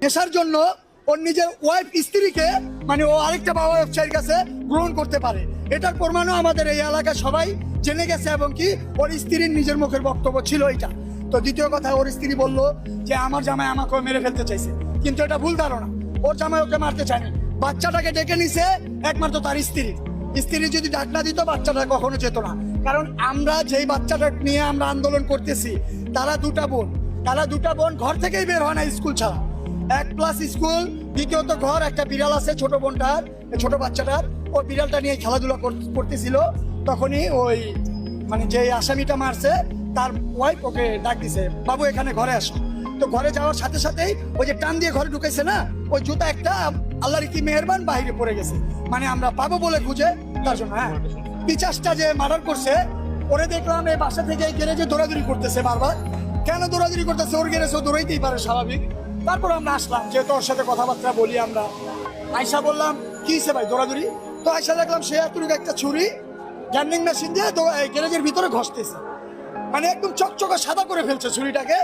নেশার জন্য ওর নিজের ওয়াইফ স্ত্রীকে মানে ও আরেকটা বাবা ব্যবসায়ীর কাছে গ্রহণ করতে পারে। এটার প্রমাণও আমাদের এই এলাকার সবাই জেনে গেছে, এবং কি ওর স্ত্রীর নিজের মুখের বক্তব্য ছিল এটা। তো দ্বিতীয় কথা, ওর স্ত্রী বলল যে আমার জামাই আমাকে মেরে ফেলতে চাইছে, কিন্তু এটা ভুল ধারণা। ওর জামাই ওকে মারতে চায়নি, বাচ্চাটাকে ডেকে নিছে একমাত্র তার স্ত্রী যদি ডাক না দিত বাচ্চাটা কখনো যেত না। কারণ আমরা যেই বাচ্চাটা নিয়ে আমরা আন্দোলন করতেছি তারা দুটা বোন ঘর থেকেই বের হয় না স্কুল ছাড়া। 1+ স্কুল, দ্বিতীয়ত ঘর, একটা বিড়াল আছে ছোট বোনটার, ছোট বাচ্চাটার, ওই বিড়ালটা নিয়ে খেলাধুলা করতেছিল। তখনই ওই মানে যে আসামিটা মারছে তার ওয়াইফ ওকে ডাক দিছে, বাবু এখানে ঘরে আসো। তো ঘরে যাওয়ার সাথে সাথেই ওই যে টান দিয়ে ঘরে ঢুকেছে না, ওই জুতা একটা আল্লাহর কি মেহেরবান বাইরে পড়ে গেছে, মানে আমরা পাবো বলে খুঁজে তার জন্য। হ্যাঁ, 50টা যে মার্ডার করছে ওরে দেখলাম এই বাসা থেকে গ্যারেজে দৌড়াদৌড়ি করতেছে বারবার। কেন দৌড়াদৌড়ি করতেছে? ওর গ্যারেজে দৌড়াইতেই পারে, স্বাভাবিক। তারপর আমরা আসলাম, যে তোর সাথে কথাবার্তা বলি আমরা। আয়সা বললাম কি হয়েছে ভাই দৌড়াদৌড়ি? তো আয়সা দেখলাম সে এতটুকু একটা ছুরি গ্যান্ডিং মেশিন দিয়ে গ্যারেজের ভিতরে ঘষতেছে, মানে একদম চকচকে সাদা করে ফেলছে ছুরিটাকে,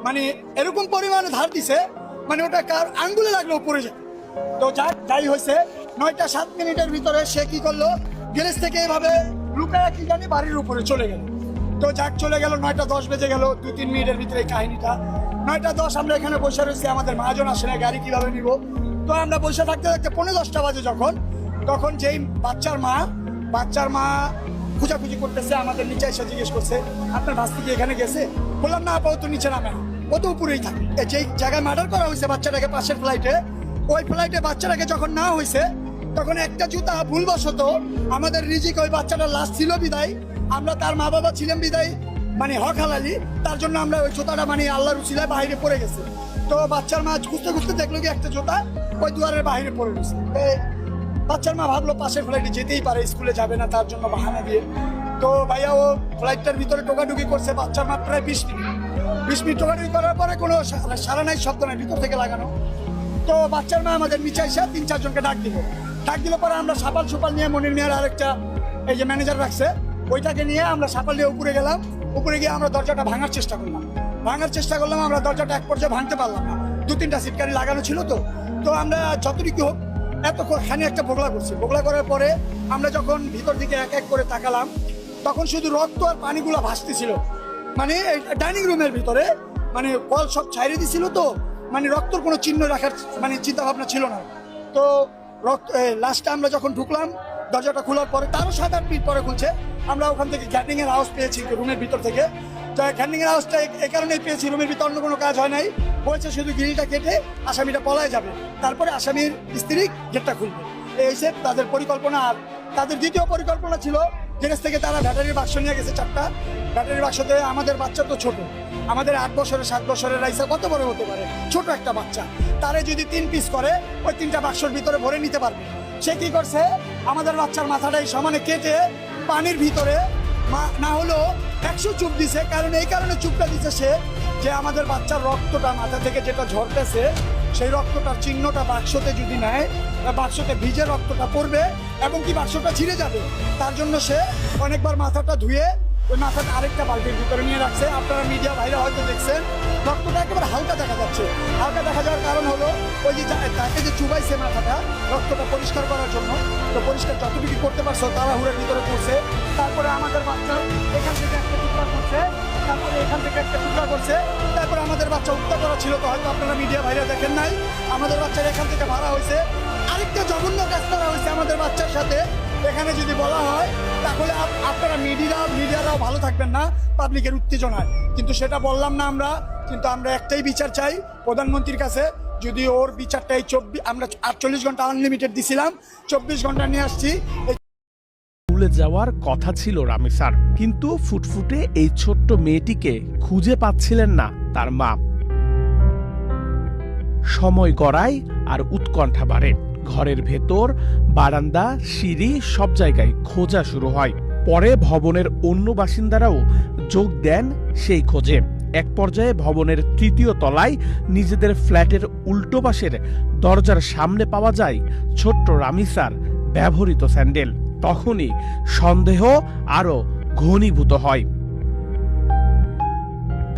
মানে এরকম পরিমাণে ধার দিছে মানে ওটা কার আঙ্গুলে লাগলেও পড়ে যায়। তো যাই হয়েছে, 9টা 7 মিনিটের ভিতরে সে কি করলো, গ্যারেজ থেকে এভাবে লুকায় কি জানি বাড়ির উপরে চলে গেল। তো চলে গেল, 9টা 10 বেজে গেল, 2-3 মিনিটের ভিতরে এই কাহিনীটা। 9টা 10 আমরা এখানে বসে রয়েছি, আমাদের মহাজন আসে না, গাড়ি কিভাবে নিব। তো আমরা বসে থাকতে থাকতে 9:45 বাজে তখন যেই বাচ্চার মা খুঁজাখুঁজি করতেছে, আমাদের নিচে এসে জিজ্ঞেস করছে আপনার ভাস্তি কি এখানে গেছে? বললাম না আপা, ও তো নিচে নামে না, ও তো উপরেই থাকে। যেই জায়গায় মার্ডার করা হয়েছে বাচ্চাটাকে, পাশের ফ্লাইটে, ওই ফ্লাইটে বাচ্চাটাকে যখন না হয়েছে তখন একটা জুতা ভুলবশত আমাদের রিজিক, ওই বাচ্চাটার লাশ ছিল বিদায়, আমরা তার মা বাবা ছিলেন বিদায়, মানে হক হালালি, তার জন্য আমরা ওই জুতাটা মানে আল্লাহর উসিলায় বাইরে পড়ে গেছে। তো বাচ্চার মা খুঁজতে খুঁজতে দেখলো কি একটা জুতা ওই দুয়ারের বাইরে পড়ে গেছে। বাচ্চার মা ভাবলো পাশের ফ্লাইটে যেতেই পারে, স্কুলে যাবে না, তার জন্য বাহানা দিয়ে। তো ভাইয়া ও ফ্লাইটটার ভিতরে টোকাটুকি করছে, বাচ্চার মা প্রায় 20 মিনিট টোকাটুকি করার পরে কোনো সারা নাই, শব্দ নাই, ভিতর থেকে লাগানো। তো বাচ্চার মা আমাদের নিচে এসে 3-4 জনকে ডাক দিল পরে আমরা সাপাল সুপাল নিয়ে, মনির মিয়ার আরেকটা এই যে ম্যানেজার রাখছে ওইটাকে নিয়ে আমরা সাপাল নিয়ে উপরে গেলাম। উপরে গিয়ে আমরা দরজাটা ভাঙার চেষ্টা করলাম, আমরা দরজাটা এক পর্যায়ে ভাঙতে পারলাম না, 2-3টা সিটকারি লাগানো ছিল। তো আমরা যতটুকু হোক এতখানি একটা বগলা করার পরে আমরা যখন ভিতর দিকে এক এক করে তাকালাম তখন শুধু রক্ত আর পানিগুলো ভাসতেছিল, মানে ডাইনিং রুমের ভিতরে, মানে কল সব ছাইড়ে দিছিল। তো মানে রক্তর কোনো চিহ্ন রাখার মানে চিন্তা ভাবনা ছিল না। তো লাস্টে আমরা যখন ঢুকলাম, দরজাটা খোলার পরে তারও 7-8 মিনিট পরে খুলছে, আমরা ওখান থেকে গ্যান্ডিং এর আওয়াজ পেয়েছি রুমের ভিতর থেকে। তো গ্যান্ডিং এর আওয়াজটা এই কারণেই পেয়েছি, রুমের ভিতর অন্য কোনো কাজ হয় নাই, বলছে শুধু গ্রিলটা কেটে আসামিটা পলায় যাবে, তারপরে আসামির স্ত্রী গেটটা খুলবে। এই সে তাদের পরিকল্পনা। আর তাদের দ্বিতীয় পরিকল্পনা ছিল গ্যারেজ থেকে তারা ব্যাটারির বাক্স নিয়ে গেছে 4টা। ব্যাটারির বাক্সতে আমাদের বাচ্চা তো ছোট, আমাদের 8 বছরের 7 বছরের রাইসা কত বড় হতে পারে, ছোট একটা বাচ্চা, তারে যদি 3 পিস করে ওই 3টা বাক্সর ভিতরে ভরে নিতে পারবে। সে কি করছে, আমাদের বাচ্চার মাথাটাই সমানে কেটে পানির ভিতরে না হলেও 100 চুপ দিছে। কারণ এই কারণে চুপটা দিছে সে, যে আমাদের বাচ্চার রক্তটা মাথা থেকে যেটা ঝরতেছে সেই রক্তটার চিহ্নটা বাক্সতে যদি নেয়, বাক্সতে ভিজে রক্তটা পড়বে এবং কি বাক্সটা ছিঁড়ে যাবে। তার জন্য সে অনেকবার মাথাটা ধুয়ে ওই মাথাটা আরেকটা বালতির ভিতরে নিয়ে রাখছে। আপনারা মিডিয়া ভাইরা হয়তো দেখছেন, রক্তটা একেবারে হালকা দেখা যাচ্ছে। হালকা দেখা যাওয়ার কারণ হলো ওই যে তাকে যে চুবাইছে মাথাটা রক্তটা পরিষ্কার করার জন্য, তো পরিষ্কার যতটুকু করতে পারছো তারা হুড়ের ভিতরে করছে। তারপরে আমাদের বাচ্চা এখান থেকে একটা টুকরা করছে, তারপরে এখান থেকে একটা টুকরা করছে, তারপরে আমাদের বাচ্চা উত্তর করা ছিল, তো হয়তো আপনারা মিডিয়া ভাইরা দেখেন নাই। আমাদের বাচ্চার এখান থেকে ভাড়া হয়েছে, আরেকটা জঘন্য কাজ করা হয়েছে আমাদের বাচ্চার সাথে। এখানে যদি বলা হয় তাহলে আপনারা মিডিয়ারাও ভালো থাকবেন না পাবলিকের উত্তেজনায়, কিন্তু সেটা বললাম না আমরা। কিন্তু আমরা একটাই বিচার চাই প্রধানমন্ত্রীর কাছে, যদি ওর বিচারটাই আমরা 48 ঘন্টা আনলিমিটেড দিছিলাম, 24 ঘন্টা নিয়ে আসছি। ভুলে যাওয়ার কথা ছিল রামিসার, কিন্তু ফুটফুটে এই ছোট্ট মেয়েটিকে খুঁজে পাচ্ছিলেন না তার মা। সময় গড়ায় আর উৎকণ্ঠা বাড়ে। ঘরের ভেতর, বারান্দা, সিঁড়ি সব জায়গায় খোঁজা শুরু হয়। পরে ভবনের অন্য বাসিন্দারাও যোগ দেন সেই খোঁজে। এক পর্যায়ে ভবনের 3য় তলায় নিজেদের ফ্ল্যাটের উল্টো পাশের দরজার সামনে পাওয়া যায় ছোট্ট রামিসার ব্যবহৃত স্যান্ডেল। তখনই সন্দেহ আরো ঘনীভূত হয়।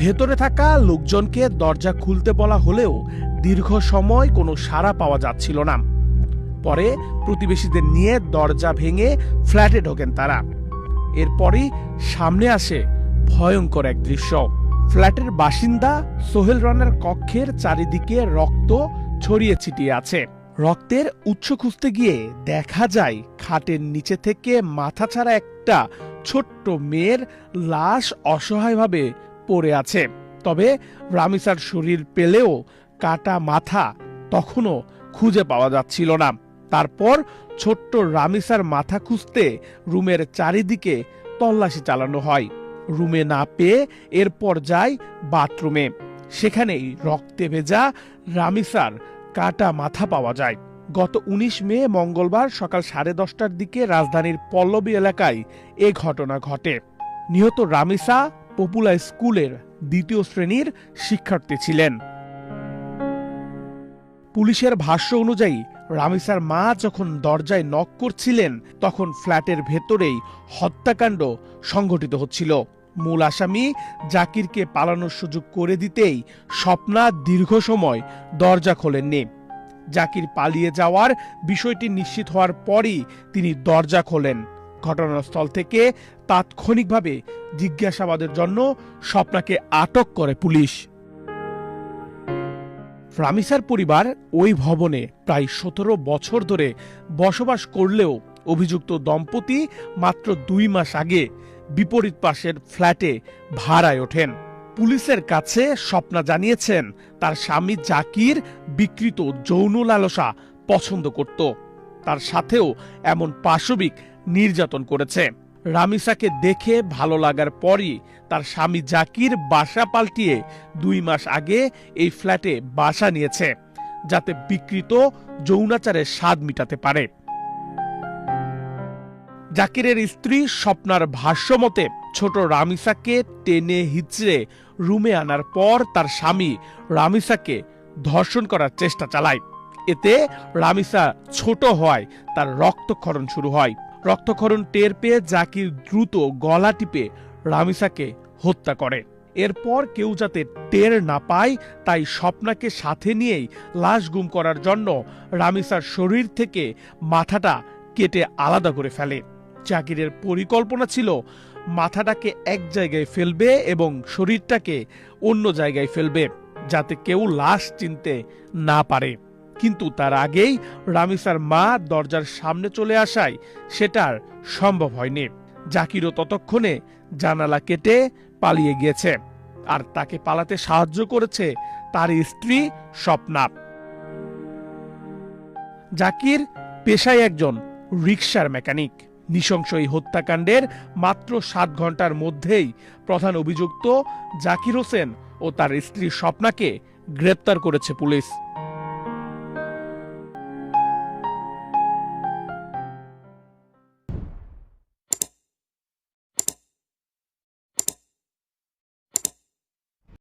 ভেতরে থাকা লোকজনকে দরজা খুলতে বলা হলেও দীর্ঘ সময় কোনো সাড়া পাওয়া যাচ্ছিল না। পরে প্রতিবেশীদের নিয়ে দরজা ভেঙে ফ্ল্যাটে ঢোকেন তারা। এরপরই সামনে আসে ভয়ঙ্কর এক দৃশ্য। ফ্ল্যাটের বাসিন্দা সোহেল রানার কক্ষের চারিদিকে রক্ত ছড়িয়ে ছিটিয়ে আছে। রক্তের উৎস খুঁজতে গিয়ে দেখা যায় খাটের নিচে থেকে মাথা ছাড়া একটা ছোট্ট মেয়ের লাশ অসহায়ভাবে পড়ে আছে। তবে রামিসার শরীর পেলেও কাটা মাথা তখনও খুঁজে পাওয়া যাচ্ছিল না। তারপর ছোট্ট রামিসার মাথা খুঁজতে রুমের চারিদিকে তল্লাশি চালানো হয়। রুমে না পেয়ে এরপর যায় বাথরুমে। সেখানেই রক্তে ভেজা রামিসার কাটা মাথা পাওয়া যায়। গত 19 মে মঙ্গলবার সকাল 10:30টার দিকে রাজধানীর পল্লবী এলাকায় এ ঘটনা ঘটে। নিহত রামিসা পপুলার স্কুলের 2য় শ্রেণীর শিক্ষার্থী ছিলেন। পুলিশের ভাষ্য অনুযায়ী রামিসার মা যখন দরজায় নক করছিলেন তখন ফ্ল্যাটের ভেতরেই হত্যাকাণ্ড সংঘটিত হচ্ছিল। মূল আসামি জাকিরকে পালানোর সুযোগ করে দিতেই স্বপ্না দীর্ঘ সময় দরজা খোলেননি। জাকির পালিয়ে যাওয়ার বিষয়টি নিশ্চিত হওয়ার পরই তিনি দরজা খোলেন। ঘটনাস্থল থেকে তাৎক্ষণিকভাবে জিজ্ঞাসাবাদের জন্য স্বপ্নাকে আটক করে পুলিশ। রামিসার পরিবার ওই ভবনে প্রায় 17 বছর ধরে বসবাস করলেও অভিযুক্ত দম্পতি মাত্র 2 মাস আগে বিপরীত পাশের ফ্ল্যাটে ভাড়ায় ওঠেন। পুলিশের কাছে স্বপ্না জানিয়েছেন তার স্বামী জাকির বিকৃত যৌন লালসা পছন্দ করত। তার সাথেও এমন পাশবিক নির্যাতন করেছে। রামিসাকে দেখে ভালো লাগার পরই তার স্বামী জাকির বাসা পাল্টিয়ে 2 মাস আগে এই ফ্ল্যাটে বাসা নিয়েছে, যাতে বিকৃত যৌনাচারের স্বাদ মিটাতে পারে। জাকিরের স্ত্রী স্বপ্নার ভাষ্যমতে ছোট রামিসাকে টেনে হিচড়ে রুমে আনার পর তার স্বামী রামিসাকে ধর্ষণ করার চেষ্টা চালায়। এতে রামিসা ছোট হওয়ায় তার রক্তক্ষরণ শুরু হয়। রক্তক্ষরণ টের পেয়ে জাকির দ্রুত গলা টিপে রামিসাকে হত্যা করে। এরপর কেউ যাতে টের না পায় তাই স্বপ্নাকে সাথে নিয়েই লাশ গুম করার জন্য রামিসার শরীর থেকে মাথাটা কেটে আলাদা করে ফেলে। জাকিরের পরিকল্পনা ছিল মাথাটাকে এক জায়গায় ফেলবে এবং শরীরটাকে অন্য জায়গায় ফেলবে, যাতে কেউ লাশ চিনতে না পারে। কিন্তু তার আগেই রামিসার মা দরজার সামনে চলে আসায় সেটার সম্ভব হয়নি। জাকিরও ততক্ষণে জানালা কেটে পালিয়ে গিয়েছে, আর তাকে পালাতে সাহায্য করেছে তার স্ত্রী স্বপ্না। জাকির পেশায় একজন রিকশার মেকানিক। নৃশংস এই হত্যাকাণ্ডের মাত্র 7 ঘন্টার মধ্যেই প্রধান অভিযুক্ত জাকির হোসেন ও তার স্ত্রী স্বপ্নাকে গ্রেপ্তার করেছে পুলিশ।